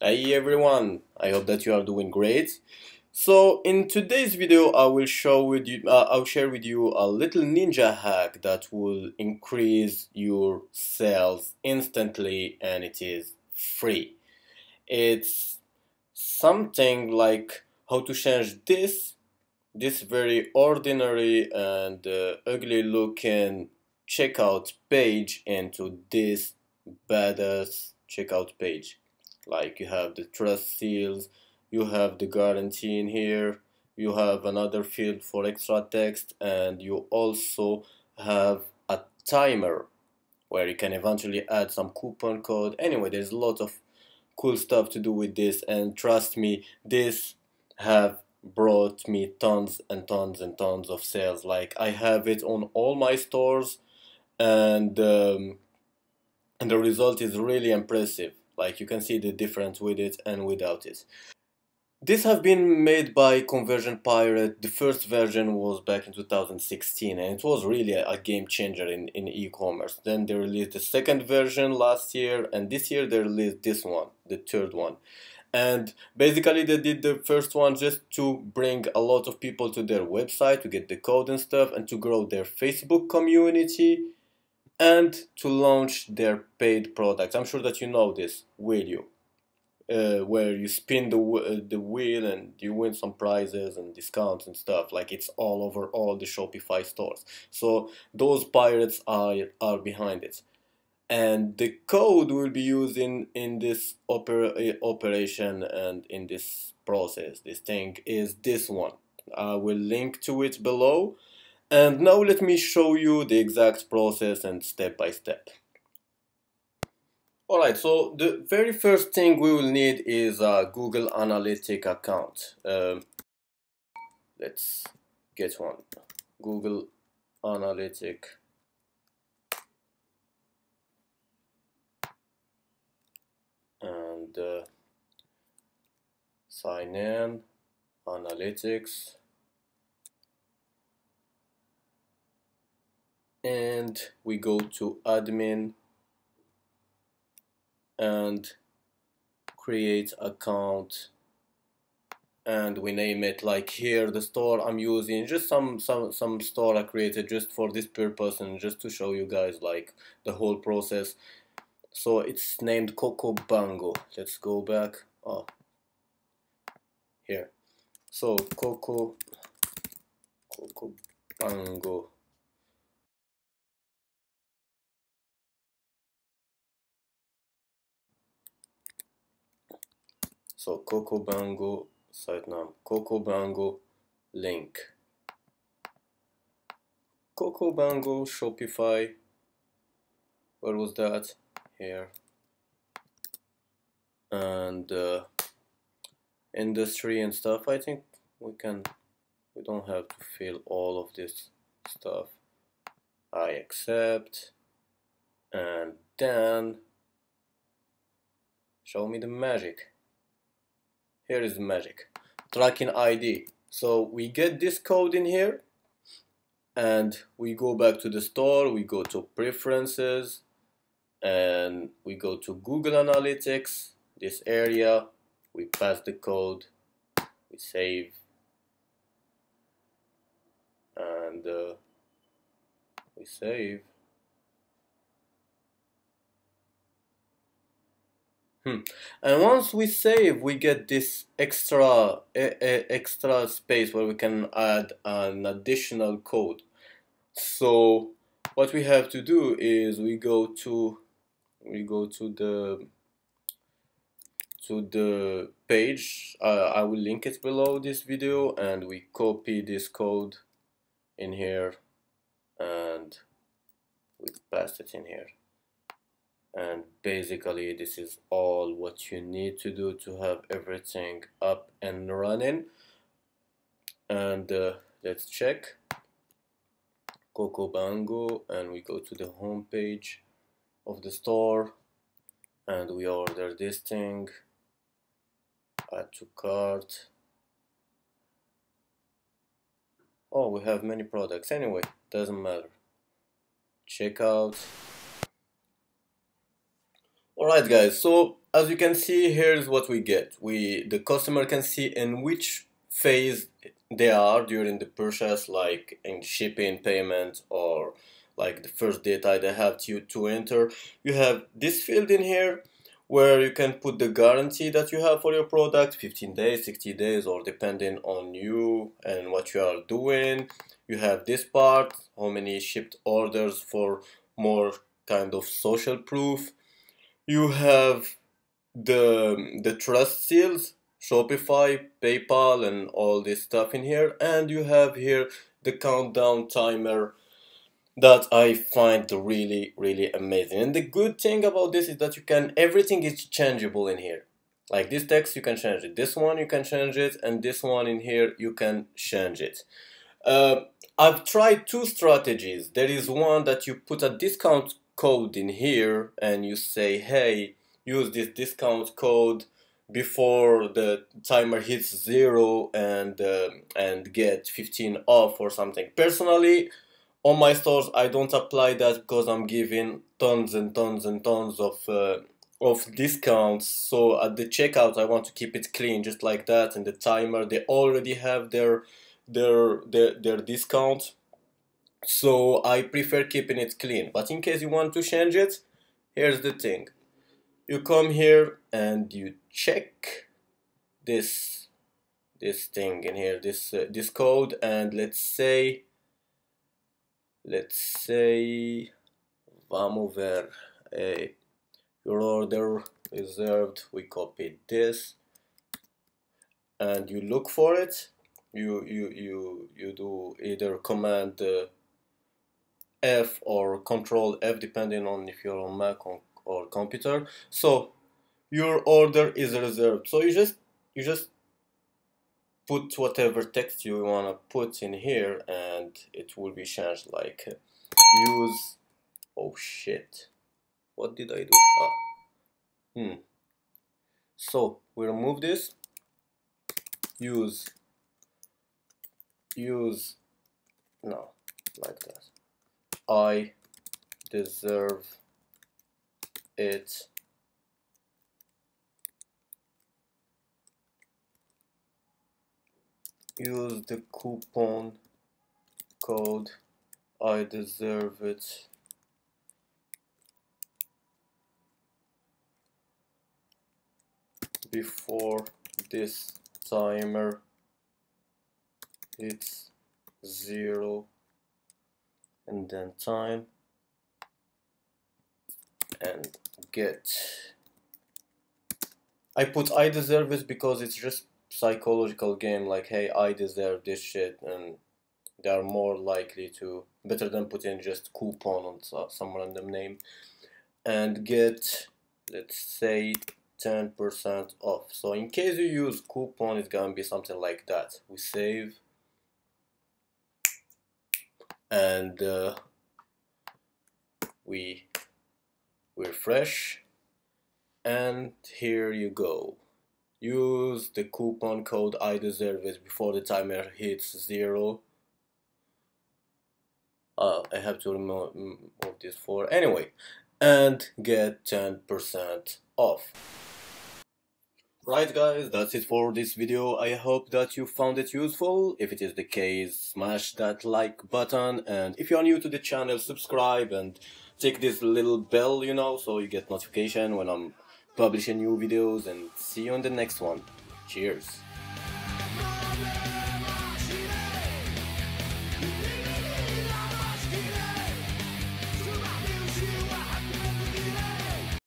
Hey everyone, I hope that you are doing great. So in today's video I'll share with you a little ninja hack that will increase your sales instantly, and it is free. It's something like how to change this very ordinary and ugly looking checkout page into this badass checkout page. Like you have the trust seals, you have the guarantee in here, you have another field for extra text, and you also have a timer where you can eventually add some coupon code. Anyway, there's a lot of cool stuff to do with this, and trust me, this have brought me tons and tons and tons of sales. Like I have it on all my stores, and the result is really impressive. Like you can see the difference with it and without it. This have been made by Conversion Pirate. The first version was back in 2016, and it was really a game changer in e-commerce. Then they released the second version last year, and this year they released this one, the third one. And basically they did the first one just to bring a lot of people to their website to get the code and stuff, and to grow their Facebook community, and to launch their paid products. I'm sure that you know this, will you? Where you spin the wheel and you win some prizes and discounts and stuff. Like it's all over all the Shopify stores. So those pirates are behind it, and the code will be used in this operation and in this process. This thing is this one. I will link to it below. And now let me show you the exact process and step by step. Alright, so the very first thing we will need is a Google Analytics account. Let's get one. Google Analytics. And sign in, Analytics. And we go to admin and create account, and we name it like here. The store I'm using, just some store I created just for this purpose and just to show you guys like the whole process. So it's named Coco Bango. Let's go back. Oh, here. So Coco Bango. So Coco Bango site name, Coco Bango link. Coco Bango Shopify. Where was that? Here. And industry and stuff. I think we don't have to fill all of this stuff. I accept, and then show me the magic. Here is the magic. Tracking ID. So we get this code in here, and we go back to the store, we go to preferences, and we go to Google Analytics, this area, we pass the code, we save, and we save. And once we save, we get this extra space where we can add an additional code. So what we have to do is we go to the page. I will link it below this video, and we copy this code in here and we paste it in here. And basically this is all what you need to do to have everything up and running. And let's check Coco Bango, and we go to the home page of the store, and we order this thing, add to cart. Oh, we have many products. Anyway, doesn't matter. Checkout. Alright guys, so as you can see, here's what we get. The customer can see in which phase they are during the purchase, like in shipping, payment, or like the first data they have to enter. You have this field in here where you can put the guarantee that you have for your product, 15 days, 60 days, or depending on you and what you are doing. You have this part, how many shipped orders for more kind of social proof. You have the trust seals, Shopify, PayPal, and all this stuff in here. And you have here the countdown timer that I find really, really amazing. And the good thing about this is that everything is changeable in here. Like this text, you can change it. This one, you can change it. And this one in here, you can change it. I've tried two strategies. There is one that you put a discount code in here and you say, hey, use this discount code before the timer hits 0 and get 15 off or something. Personally, on my stores, I don't apply that because I'm giving tons and tons and tons of discounts. So at the checkout, I want to keep it clean, just like that. And the timer, they already have their discount. So I prefer keeping it clean. But in case you want to change it, here's the thing. You come here and you check this thing in here, this code, and let's say vamos ver, your order reserved. We copy this and you look for it. You do either command F or control F depending on if you're on Mac or computer. So your order is reserved. So you just put whatever text you want to put in here and it will be changed, like use, oh shit, what did I do? So we remove this, use no, like that, I deserve it. Use the coupon code I deserve it. Before this timer hits 0, and then time, and get. I put I deserve it because it's just psychological game, like, hey, I deserve this shit, and they are more likely to, better than putting just coupon on some random name. And get, let's say, 10% off. So in case you use coupon, it's gonna be something like that. We save and we refresh, and here you go. Use the coupon code I deserve it before the timer hits 0. I have to remove this for anyway, and get 10% off. Right guys, that's it for this video. I hope that you found it useful. If it is the case, smash that like button, and if you are new to the channel, subscribe and tick this little bell, you know, so you get notification when I'm publishing new videos, and see you on the next one. Cheers.